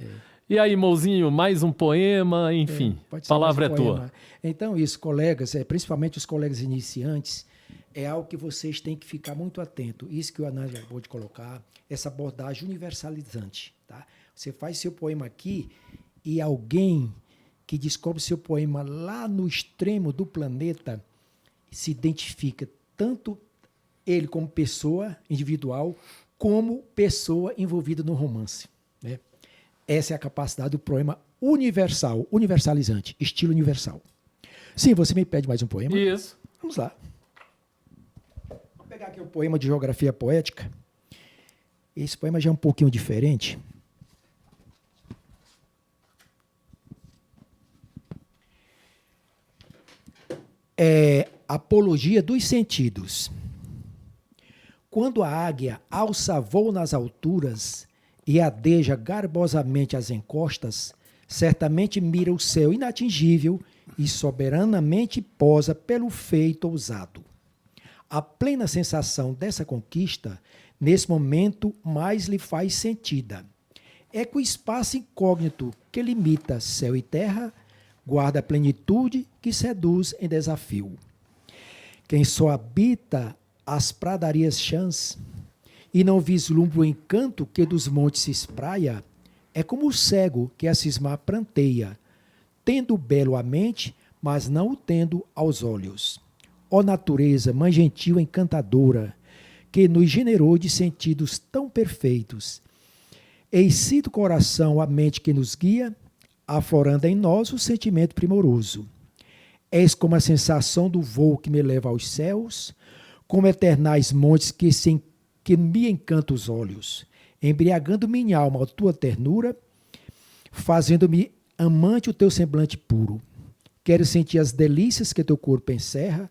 E aí, Mouzinho, mais um poema, enfim, a palavra é tua. Então, isso, colegas, principalmente os colegas iniciantes, é algo que vocês têm que ficar muito atento. Isso que o Anand acabou de colocar, essa abordagem universalizante. Tá? Você faz seu poema aqui e alguém que descobre seu poema lá no extremo do planeta se identifica tanto ele como pessoa individual, como pessoa envolvida no romance. Né? Essa é a capacidade do poema universal, universalizante, estilo universal. Sim, você me pede mais um poema? Isso. Vamos lá. Vou pegar aqui um poema de geografia poética. Esse poema já é um pouquinho diferente. É Apologia dos Sentidos. Quando a águia alça voo nas alturas e adeja garbosamente as encostas, certamente mira o céu inatingível e soberanamente posa pelo feito ousado. A plena sensação dessa conquista, nesse momento, mais lhe faz sentida. É que o espaço incógnito que limita céu e terra guarda a plenitude que seduz em desafio. Quem só habita as pradarias chãs e não vislumbra o encanto que dos montes se espraia, é como o cego que a cismar pranteia, tendo o belo à mente, mas não o tendo aos olhos. Ó natureza, mãe gentil encantadora, que nos generou de sentidos tão perfeitos, Excita o coração, a mente que nos guia, aflorando em nós o sentimento primoroso. És como a sensação do voo que me leva aos céus, como eternais montes que me encantam os olhos, embriagando minha alma a tua ternura, fazendo-me amante o teu semblante puro. Quero sentir as delícias que teu corpo encerra,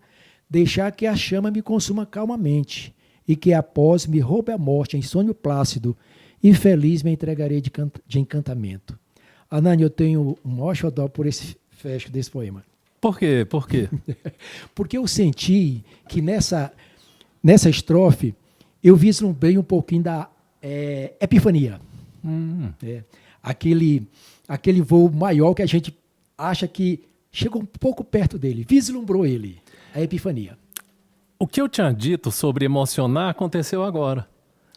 deixar que a chama me consuma calmamente, e que após me roube a morte em sonho plácido, e feliz me entregarei de encantamento. Anani, eu tenho um maior xodó por esse fecho desse poema. Por quê? Por quê? Porque eu senti que nessa estrofe eu vislumbrei um pouquinho da epifania. Aquele voo maior que a gente acha que chegou um pouco perto dele, vislumbrou ele, a epifania. O que eu tinha dito sobre emocionar aconteceu agora.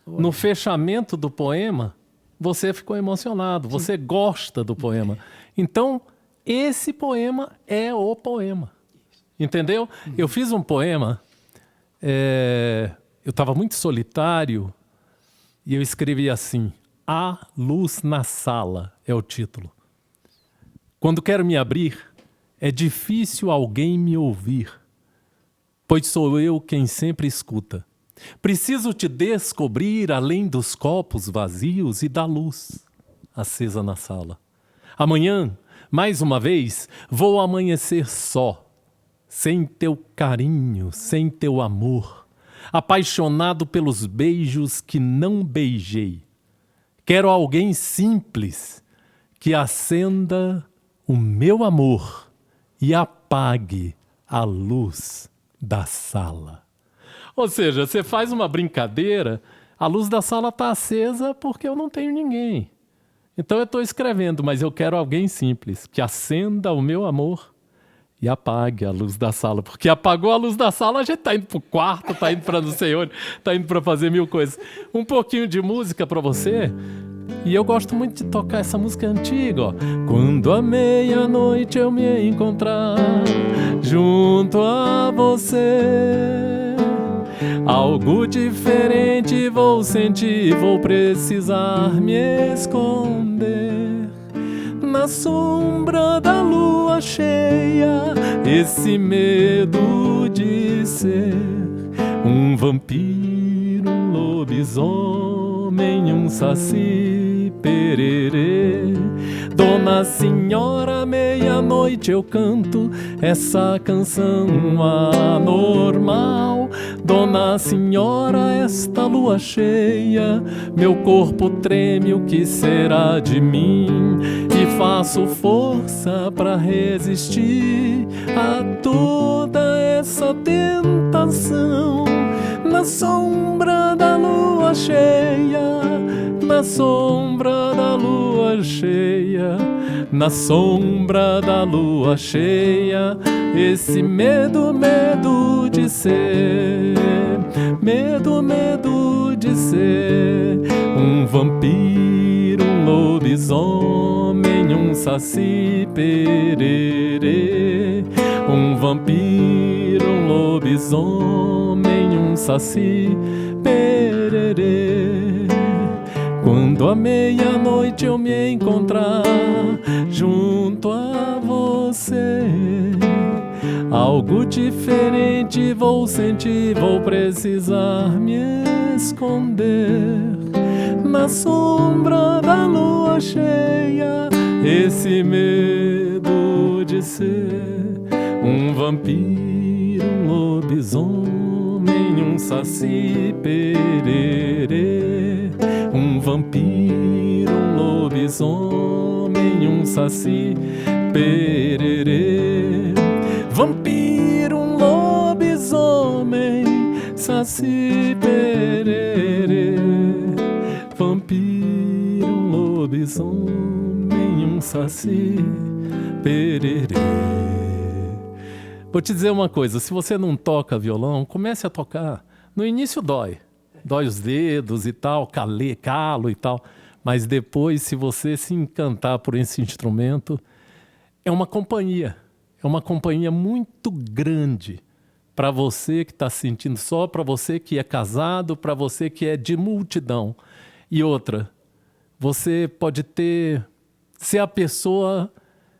Olha. No fechamento do poema, você ficou emocionado, você gosta do poema. Então, esse poema é o poema. Entendeu? Eu fiz um poema, eu estava muito solitário e eu escrevi assim: A Luz na Sala é o título. Quando quero me abrir, é difícil alguém me ouvir, pois sou eu quem sempre escuta. Preciso te descobrir além dos copos vazios e da luz acesa na sala. Amanhã, mais uma vez, vou amanhecer só, sem teu carinho, sem teu amor, apaixonado pelos beijos que não beijei. Quero alguém simples que acenda o meu amor e apague a luz da sala. Ou seja, você faz uma brincadeira, a luz da sala está acesa porque eu não tenho ninguém. Então eu estou escrevendo, mas eu quero alguém simples, que acenda o meu amor e apague a luz da sala. Porque apagou a luz da sala, a gente está indo para o quarto, está indo para não sei onde, está indo para fazer mil coisas. Um pouquinho de música para você. E eu gosto muito de tocar essa música antiga, ó. Quando à meia-noite eu me encontrar junto a você, algo diferente vou sentir, vou precisar me esconder na sombra da lua cheia, esse medo de ser um vampiro, um lobisomem, um saci pererê. Dona Senhora, meia-noite eu canto essa canção anormal. Dona Senhora, esta lua cheia, meu corpo treme, o que será de mim? E faço força para resistir a toda essa tentação. Na sombra da lua cheia, na sombra da lua cheia, na sombra da lua cheia, esse medo, medo de ser, medo, medo de ser um vampiro, um lobisomem, um saci pererê, um vampiro, um lobisomem, um saci pererê. Quando à meia-noite eu me encontrar junto a você, algo diferente vou sentir, vou precisar me esconder na sombra da lua cheia, esse medo de ser um vampiro, um lobisomem, um saci pererê, um vampiro, um lobisomem, um saci pererê. Vampiro, um lobisomem, saci pererê. Vampiro, um lobisomem, um saci pererê. Vou te dizer uma coisa, se você não toca violão, comece a tocar. No início dói os dedos e tal, calo e tal, mas depois, se você se encantar por esse instrumento, é uma companhia muito grande para você que está sentindo só, para você que é casado, para você que é de multidão. E outra, você pode ser a pessoa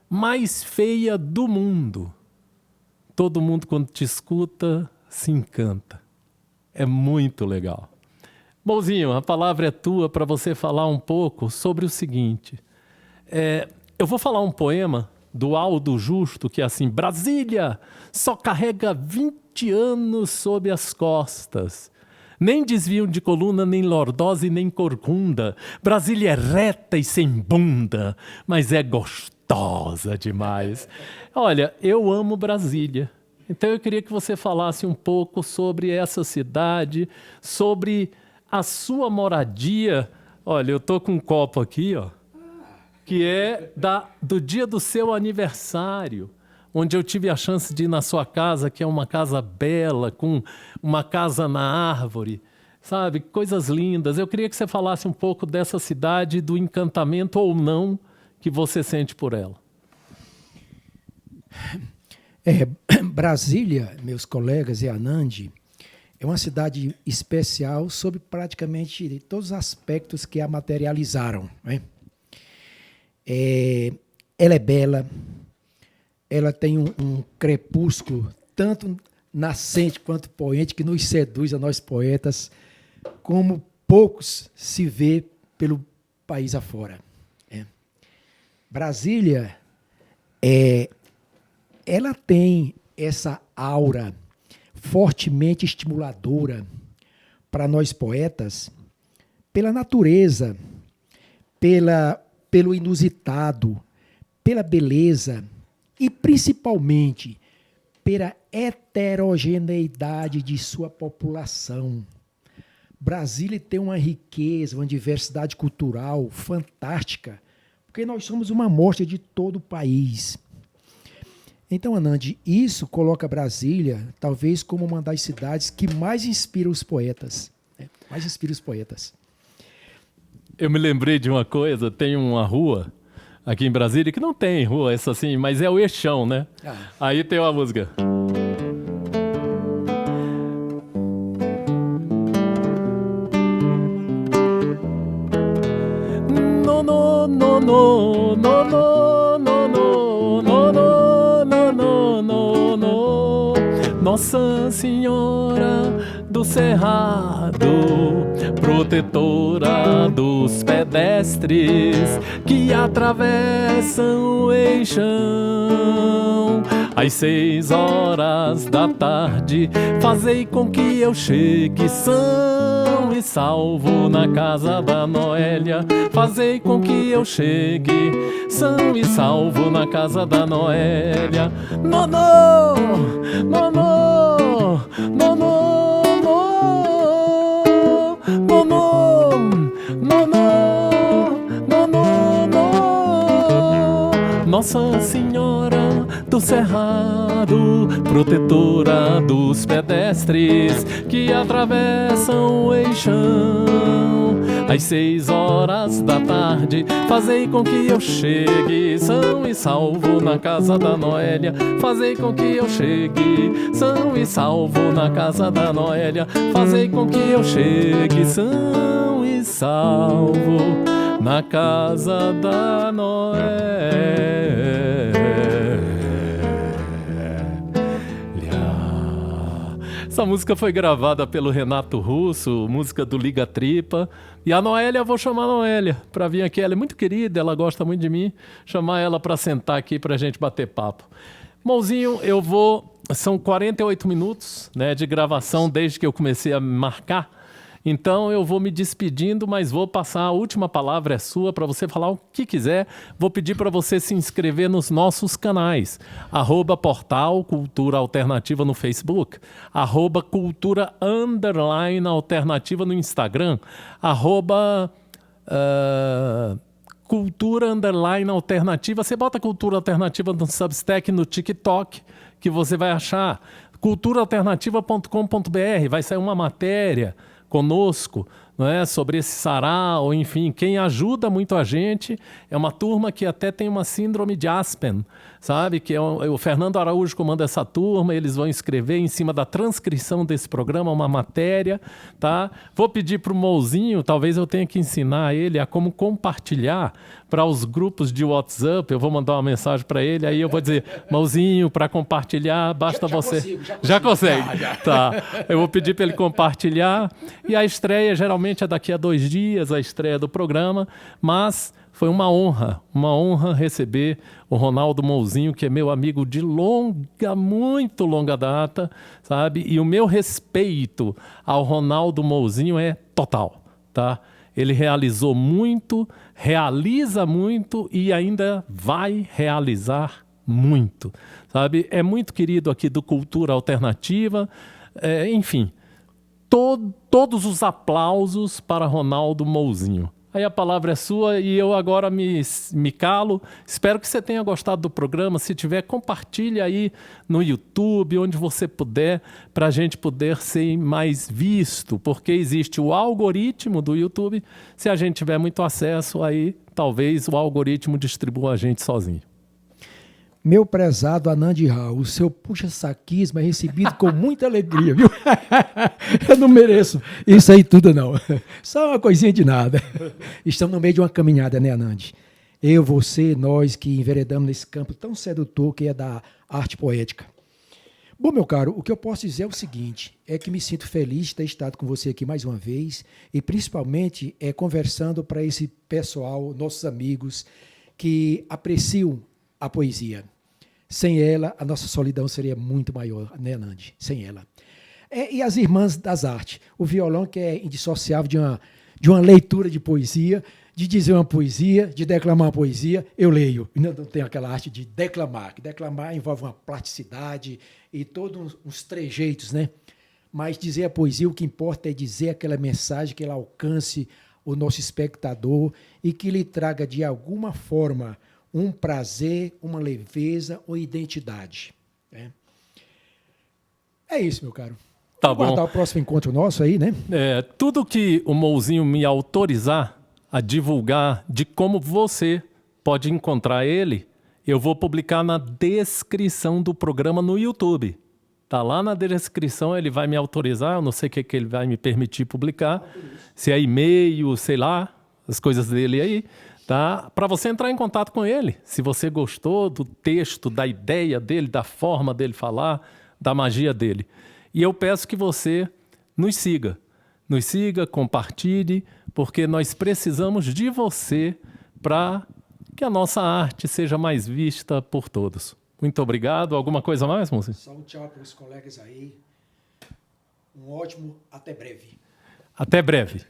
mais feia do mundo. Todo mundo, quando te escuta, se encanta. É muito legal. Mozinho, a palavra é tua para você falar um pouco sobre o seguinte. Eu vou falar um poema do Aldo Justo, que é assim: Brasília só carrega 20 anos sob as costas. Nem desviam de coluna, nem lordose, nem corcunda. Brasília é reta e sem bunda, mas é gostosa demais. Olha, eu amo Brasília. Então eu queria que você falasse um pouco sobre essa cidade, sobre a sua moradia. Olha, eu estou com um copo aqui, ó, que é do dia do seu aniversário, onde eu tive a chance de ir na sua casa, que é uma casa bela, com uma casa na árvore, sabe? Coisas lindas. Eu queria que você falasse um pouco dessa cidade, do encantamento ou não que você sente por ela. Brasília, meus colegas e Anand, é uma cidade especial sobre praticamente todos os aspectos que a materializaram, né? Ela é bela, ela tem um crepúsculo tanto nascente quanto poente que nos seduz a nós poetas, como poucos se vê pelo país afora. Brasília, ela tem essa aura fortemente estimuladora para nós poetas, pela natureza, pelo inusitado, pela beleza e principalmente pela heterogeneidade de sua população. Brasília tem uma riqueza, uma diversidade cultural fantástica, porque nós somos uma amostra de todo o país. Então, Anand, isso coloca Brasília talvez como uma das cidades que mais inspira os poetas. Mais inspira os poetas. Eu me lembrei de uma coisa, tem uma rua aqui em Brasília, que não tem rua essa assim, mas é o Eixão, né? Aí tem uma música. No, no, no, no, no, no, no, no, no, no, no, no, no. Nossa Senhora do Cerrado, protetora dos pedestres que atravessam o eixão. Às 6 horas da tarde, fazei com que eu chegue são e salvo na casa da Noélia. Fazei com que eu chegue são e salvo na casa da Noélia. Nonô, nonô, nonô, nonô, nonô, nonô, nonô. Nossa Senhora do Cerrado, protetora dos pedestres que atravessam o eixão. Às 6 horas da tarde, fazei com que eu chegue são e salvo na casa da Noélia. Fazei com que eu chegue são e salvo na casa da Noélia. Fazei com que eu chegue são e salvo na casa da Noélia. Essa música foi gravada pelo Renato Russo, música do Liga Tripa. E a Noélia, eu vou chamar a Noélia para vir aqui. Ela é muito querida, ela gosta muito de mim. Chamar ela para sentar aqui para a gente bater papo. Mãozinho, eu vou... São 48 minutos, né, de gravação desde que eu comecei a marcar. Então eu vou me despedindo, mas vou passar a última palavra, é sua, para você falar o que quiser. Vou pedir para você se inscrever nos nossos canais. @portal Cultura Alternativa no Facebook. @cultura _alternativa no Instagram. Cultura _alternativa. Você bota Cultura Alternativa no Substack, no TikTok, que você vai achar. culturaalternativa.com.br. Vai sair uma matéria conosco não é? Sobre esse sarau, enfim, quem ajuda muito a gente é uma turma que até tem uma síndrome de Aspen, sabe? Que é o Fernando Araújo comanda essa turma, eles vão escrever em cima da transcrição desse programa uma matéria, tá? Vou pedir para o Mouzinho, talvez eu tenha que ensinar ele a como compartilhar para os grupos de WhatsApp. Eu vou mandar uma mensagem para ele, aí eu vou dizer, Mouzinho, para compartilhar, basta você... Já consegue? Tá. Eu vou pedir para ele compartilhar. E a estreia geralmente é daqui a 2 dias, a estreia do programa, mas foi uma honra receber o Ronaldo Mouzinho, que é meu amigo de muito longa data, sabe? E o meu respeito ao Ronaldo Mouzinho é total, tá? Ele realizou muito, realiza muito e ainda vai realizar muito, sabe? É muito querido aqui do Cultura Alternativa, enfim, todos os aplausos para Ronaldo Mouzinho. Aí a palavra é sua e eu agora me calo. Espero que você tenha gostado do programa. Se tiver, compartilhe aí no YouTube, onde você puder, para a gente poder ser mais visto, porque existe o algoritmo do YouTube. Se a gente tiver muito acesso, aí talvez o algoritmo distribua a gente sozinho. Meu prezado Anand Rao, o seu puxa-saquismo é recebido com muita alegria, viu? Eu não mereço isso aí tudo, não. Só uma coisinha de nada. Estamos no meio de uma caminhada, né, Anand? Eu, você, nós que enveredamos nesse campo tão sedutor que é da arte poética. Bom, meu caro, o que eu posso dizer é o seguinte, é que me sinto feliz de ter estado com você aqui mais uma vez e principalmente conversando para esse pessoal, nossos amigos, que apreciam a poesia. Sem ela, a nossa solidão seria muito maior, né, Nandi? Sem ela. E as irmãs das artes. O violão, que é indissociável de uma leitura de poesia, de dizer uma poesia, de declamar uma poesia, eu leio. Não tenho aquela arte de declamar, que declamar envolve uma plasticidade e todos uns trejeitos, né? Mas dizer a poesia, o que importa é dizer aquela mensagem que ela alcance o nosso espectador e que lhe traga, de alguma forma, um prazer, uma leveza ou identidade. Né? É isso, meu caro. Tá bom. Aguardar o próximo encontro nosso aí, né? Tudo que o Mouzinho me autorizar a divulgar de como você pode encontrar ele, eu vou publicar na descrição do programa no YouTube. Tá lá na descrição, ele vai me autorizar, eu não sei o que ele vai me permitir publicar, se é e-mail, sei lá, as coisas dele aí. Tá? Para você entrar em contato com ele, se você gostou do texto, da ideia dele, da forma dele falar, da magia dele. E eu peço que você nos siga, compartilhe, porque nós precisamos de você para que a nossa arte seja mais vista por todos. Muito obrigado. Alguma coisa mais, moça? Só um tchau para os colegas aí. Um ótimo até breve. Até breve.